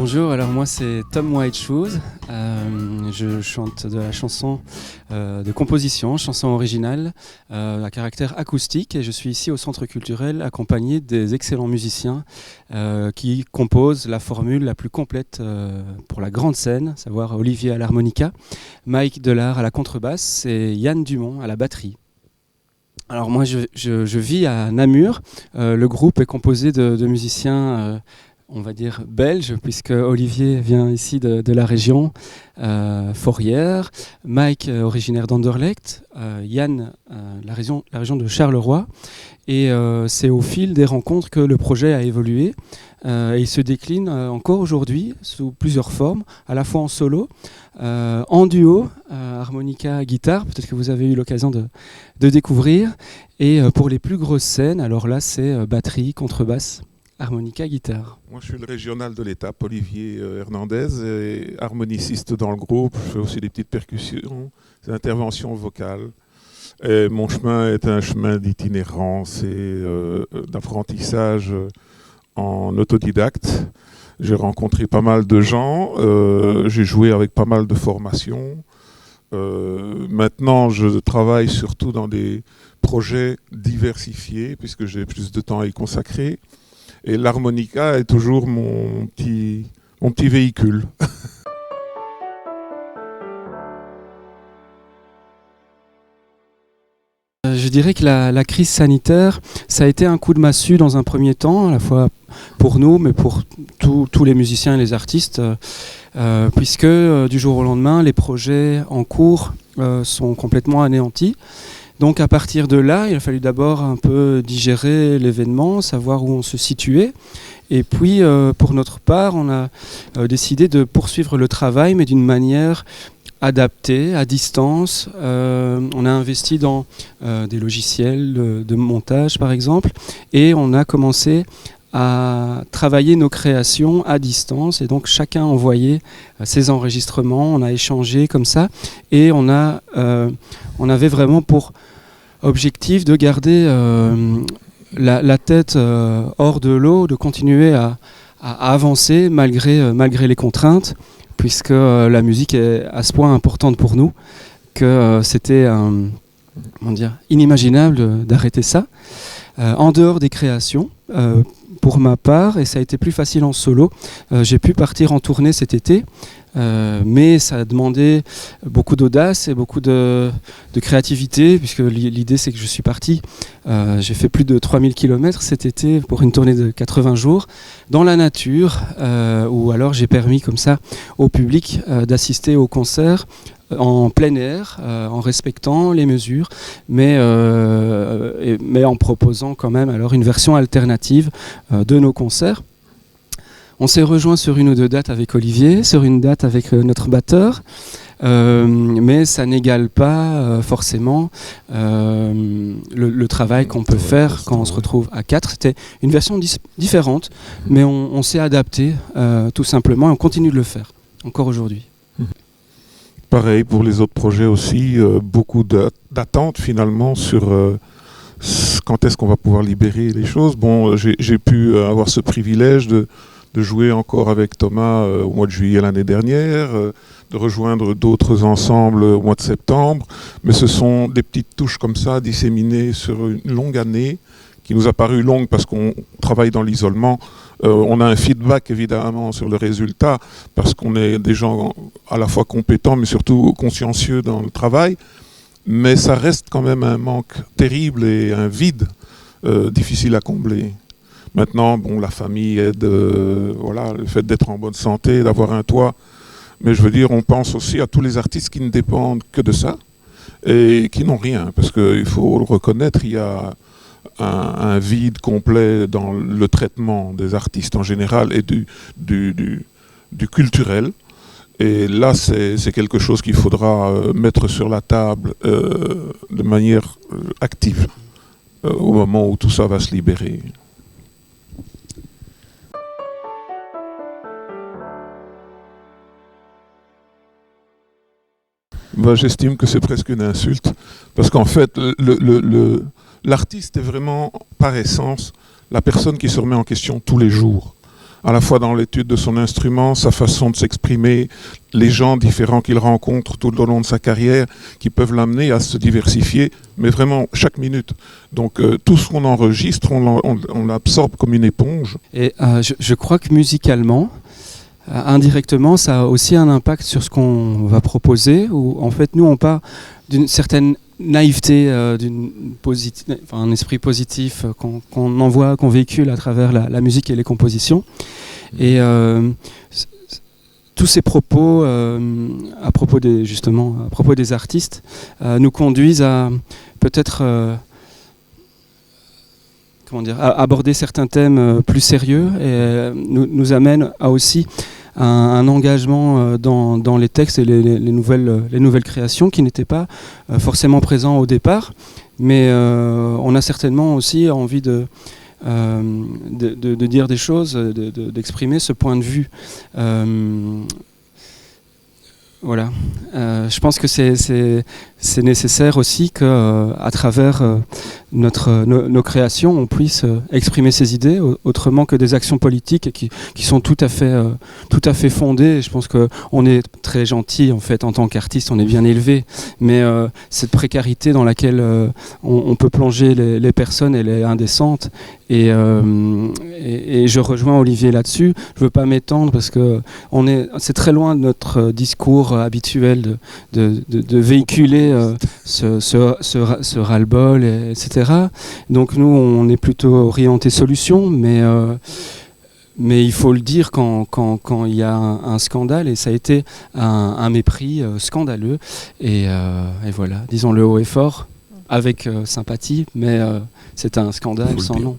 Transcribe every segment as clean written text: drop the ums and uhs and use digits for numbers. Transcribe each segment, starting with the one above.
Bonjour, alors moi c'est Tom White Shoes, je chante de la chanson de composition, chanson originale à caractère acoustique, et je suis ici au Centre culturel accompagné des excellents musiciens qui composent la formule la plus complète pour la grande scène, à savoir Olivier à l'harmonica, Mike Delard à la contrebasse et Yann Dumont à la batterie. Alors moi je vis à Namur, le groupe est composé de musiciens on va dire belge, puisque Olivier vient ici de la région, Forrières, Mike originaire d'Anderlecht, Yann la région de Charleroi, et c'est au fil des rencontres que le projet a évolué, et il se décline encore aujourd'hui sous plusieurs formes, à la fois en solo, en duo, harmonica, guitare, peut-être que vous avez eu l'occasion de découvrir, et pour les plus grosses scènes, alors là c'est batterie, contrebasse, harmonica, guitare. Moi, je suis le régional de l'étape, Olivier Hernandez, et harmoniciste dans le groupe. Je fais aussi des petites percussions, des interventions vocales. Et mon chemin est un chemin d'itinérance et d'apprentissage en autodidacte. J'ai rencontré pas mal de gens, j'ai joué avec pas mal de formations. Maintenant, je travaille surtout dans des projets diversifiés, puisque j'ai plus de temps à y consacrer. Et l'harmonica est toujours mon petit véhicule. Je dirais que la crise sanitaire, ça a été un coup de massue dans un premier temps, à la fois pour nous, mais pour tous les musiciens et les artistes, puisque du jour au lendemain, les projets en cours sont complètement anéantis. Donc à partir de là, il a fallu d'abord un peu digérer l'événement, savoir où on se situait. Et puis pour notre part, on a décidé de poursuivre le travail, mais d'une manière adaptée, à distance. On a investi dans des logiciels de montage par exemple, et on a commencé à travailler nos créations à distance, et donc chacun envoyait ses enregistrements, on a échangé comme ça, et on avait vraiment pour objectif de garder la tête hors de l'eau, de continuer à avancer malgré les contraintes, puisque la musique est à ce point importante pour nous que c'était inimaginable d'arrêter ça. En dehors des créations, pour ma part, et ça a été plus facile en solo, j'ai pu partir en tournée cet été, mais ça a demandé beaucoup d'audace et beaucoup de créativité, puisque l'idée c'est que je suis parti, j'ai fait plus de 3000 km cet été pour une tournée de 80 jours dans la nature, où alors j'ai permis comme ça au public d'assister au concert en plein air, en respectant les mesures, mais en proposant quand même alors une version alternative de nos concerts. On s'est rejoint sur une ou deux dates avec Olivier, sur une date avec notre batteur, mais ça n'égale pas forcément le travail qu'on peut faire quand on se retrouve à 4. C'était une version différente, mais on s'est adapté tout simplement, et on continue de le faire, encore aujourd'hui. Pareil pour les autres projets aussi, beaucoup d'attentes finalement sur quand est-ce qu'on va pouvoir libérer les choses. Bon, j'ai pu avoir ce privilège de jouer encore avec Thomas au mois de juillet l'année dernière, de rejoindre d'autres ensembles au mois de septembre, mais ce sont des petites touches comme ça disséminées sur une longue année, qui nous a paru longue parce qu'on travaille dans l'isolement. On a un feedback évidemment sur le résultat, parce qu'on est des gens à la fois compétents mais surtout consciencieux dans le travail, mais ça reste quand même un manque terrible et un vide difficile à combler. Maintenant, bon, la famille aide, le fait d'être en bonne santé, d'avoir un toit, mais je veux dire, on pense aussi à tous les artistes qui ne dépendent que de ça et qui n'ont rien, parce qu'il faut le reconnaître, il y a un vide complet dans le traitement des artistes en général et du culturel. Et là, c'est quelque chose qu'il faudra mettre sur la table de manière active au moment où tout ça va se libérer. Ben, j'estime que c'est presque une insulte, parce qu'en fait, l'artiste est vraiment, par essence, la personne qui se remet en question tous les jours. à la fois dans l'étude de son instrument, sa façon de s'exprimer, les gens différents qu'il rencontre tout au long de sa carrière, qui peuvent l'amener à se diversifier, mais vraiment chaque minute. Donc tout ce qu'on enregistre, on l'absorbe comme une éponge. Et je crois que musicalement, indirectement, ça a aussi un impact sur ce qu'on va proposer, où en fait nous on part d'une certaine naïveté, un esprit positif qu'on envoie, qu'on véhicule à travers la musique et les compositions. Et tous ces propos, à propos des artistes, nous conduisent à peut-être à aborder certains thèmes plus sérieux et nous amènent à aussi un engagement dans les textes et les nouvelles créations qui n'étaient pas forcément présents au départ, mais on a certainement aussi envie de dire des choses, d'exprimer ce point de vue. Voilà. Je pense que c'est nécessaire aussi qu'à travers nos créations, on puisse exprimer ces idées autrement que des actions politiques qui sont tout à fait fondées. Je pense qu'on est très gentil en fait en tant qu'artiste, on est bien élevé, mais cette précarité dans laquelle on peut plonger les personnes, elle est indécente. Et je rejoins Olivier là-dessus. Je ne veux pas m'étendre parce que c'est très loin de notre discours habituel de véhiculer ce ras-le-bol, etc. Donc nous, on est plutôt orienté solution, mais il faut le dire quand il y a un scandale, et ça a été un mépris scandaleux. Et voilà, disons-le haut et fort, avec sympathie, mais c'est un scandale sans nom.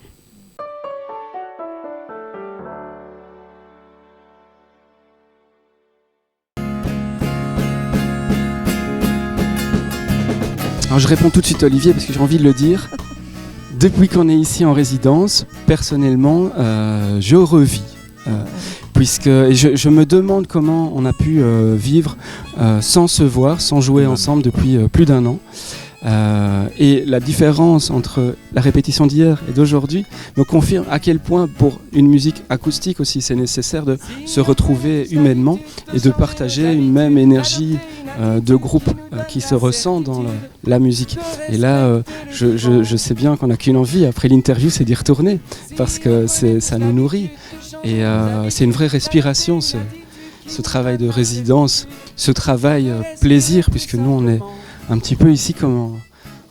Alors je réponds tout de suite à Olivier parce que j'ai envie de le dire. Depuis qu'on est ici en résidence, personnellement, je revis. Puisque je me demande comment on a pu vivre sans se voir, sans jouer ensemble depuis plus d'1 an. Et la différence entre la répétition d'hier et d'aujourd'hui me confirme à quel point pour une musique acoustique aussi c'est nécessaire de se retrouver humainement et de partager une même énergie de groupe qui se ressent dans la musique. Et là je sais bien qu'on n'a qu'une envie après l'interview, c'est d'y retourner parce que ça nous nourrit et c'est une vraie respiration ce travail de résidence, ce travail plaisir, puisque nous on est un petit peu ici comme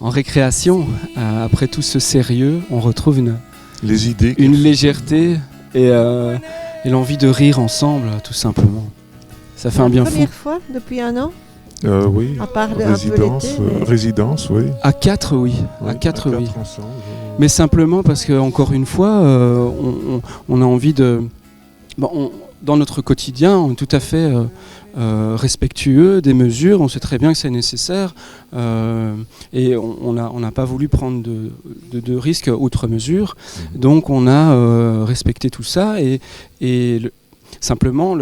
en récréation. Après tout ce sérieux, on retrouve une légèreté et l'envie de rire ensemble, tout simplement. Ça fait un bien fou. La première fois depuis 1 an oui, à part résidence, oui. À 4, oui. À 4, oui. Ensemble, mais simplement parce que, encore une fois, on a envie de... dans notre quotidien, on est tout à fait respectueux des mesures, on sait très bien que c'est nécessaire et on n'a pas voulu prendre de risques outre mesure, donc on a respecté tout ça et simplement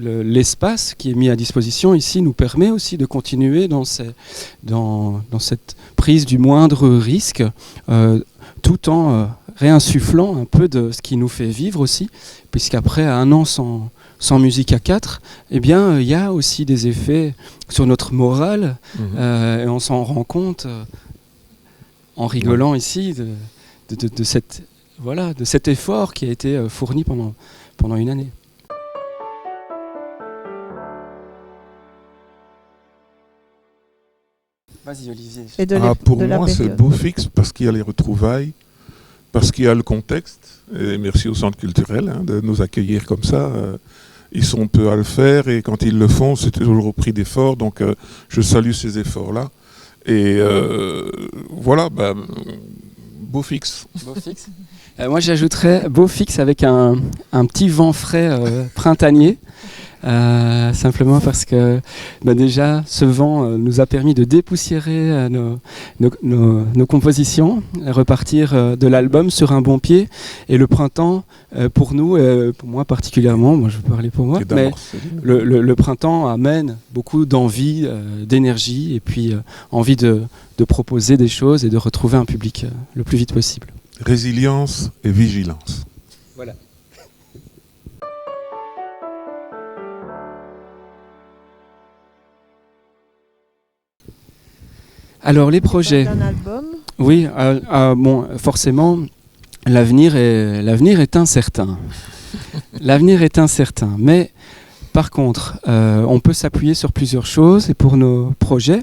l'espace qui est mis à disposition ici nous permet aussi de continuer dans cette prise du moindre risque tout en réinsufflant un peu de ce qui nous fait vivre aussi, puisqu'après 1 an sans musique à 4, eh bien, il y a aussi des effets sur notre morale, et on s'en rend compte en rigolant ici de cet effort qui a été fourni pendant 1 année. Vas-y Olivier. Pour moi, c'est beau fixe parce qu'il y a les retrouvailles, parce qu'il y a le contexte, et merci au Centre culturel de nous accueillir comme ça. Ils sont peu à le faire et quand ils le font, c'est toujours au prix d'efforts, donc je salue ces efforts-là. Et voilà, beau fixe. Beau fixe. Moi j'ajouterais beau fixe avec un petit vent frais printanier. Simplement parce que déjà ce vent nous a permis de dépoussiérer nos compositions, repartir de l'album sur un bon pied, et le printemps pour nous, pour moi particulièrement, moi je peux parler pour moi, mais le printemps amène beaucoup d'envie, d'énergie et puis envie de proposer des choses et de retrouver un public le plus vite possible. Résilience et vigilance. Voilà. Alors les projets. Un album. Oui, bon, forcément, l'avenir est incertain. L'avenir est incertain, mais par contre, on peut s'appuyer sur plusieurs choses. Et pour nos projets,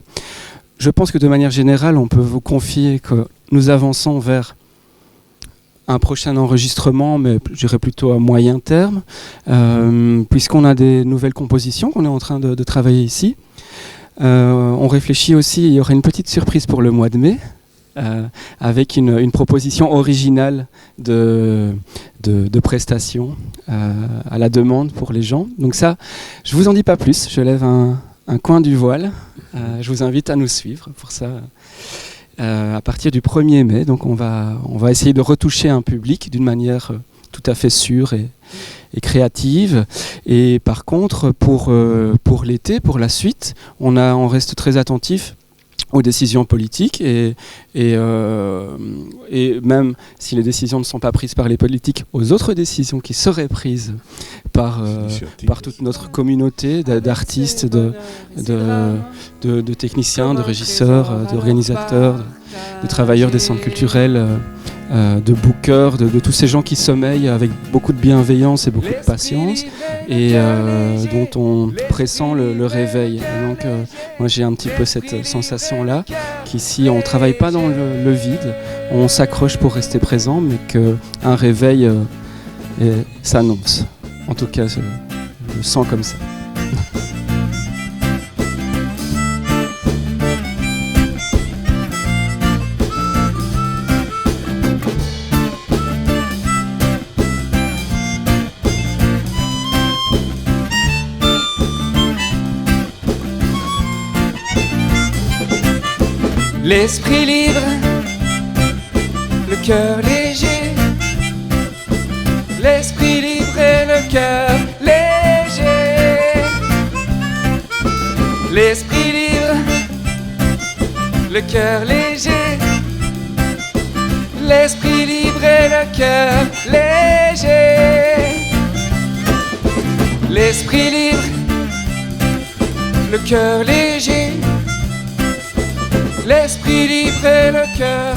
je pense que de manière générale, on peut vous confier que nous avançons vers un prochain enregistrement, mais je dirais plutôt à moyen terme, puisqu'on a des nouvelles compositions qu'on est en train de travailler ici. On réfléchit aussi, il y aura une petite surprise pour le mois de mai, avec une proposition originale de prestations à la demande pour les gens. Donc ça, je ne vous en dis pas plus, je lève un coin du voile. Je vous invite à nous suivre pour ça. À partir du 1er mai, donc on va essayer de retoucher un public d'une manière tout à fait sûre et créative. Et par contre, pour l'été, pour la suite, on reste très attentif aux décisions politiques et même si les décisions ne sont pas prises par les politiques, aux autres décisions qui seraient prises par toute notre communauté d'artistes, de techniciens, de régisseurs, d'organisateurs, de travailleurs des centres culturels, de bookers, de tous ces gens qui sommeillent avec beaucoup de bienveillance et beaucoup de patience et dont on pressent le réveil. Et donc moi j'ai un petit peu cette sensation-là qu'ici on ne travaille pas dans le vide, on s'accroche pour rester présent, mais qu'un réveil s'annonce. En tout cas, je le sens comme ça. L'esprit libre, le cœur léger. L'esprit libre et le cœur léger. L'esprit libre, le cœur léger. L'esprit libre et le cœur léger. L'esprit libre, le cœur léger. L'esprit libre et le cœur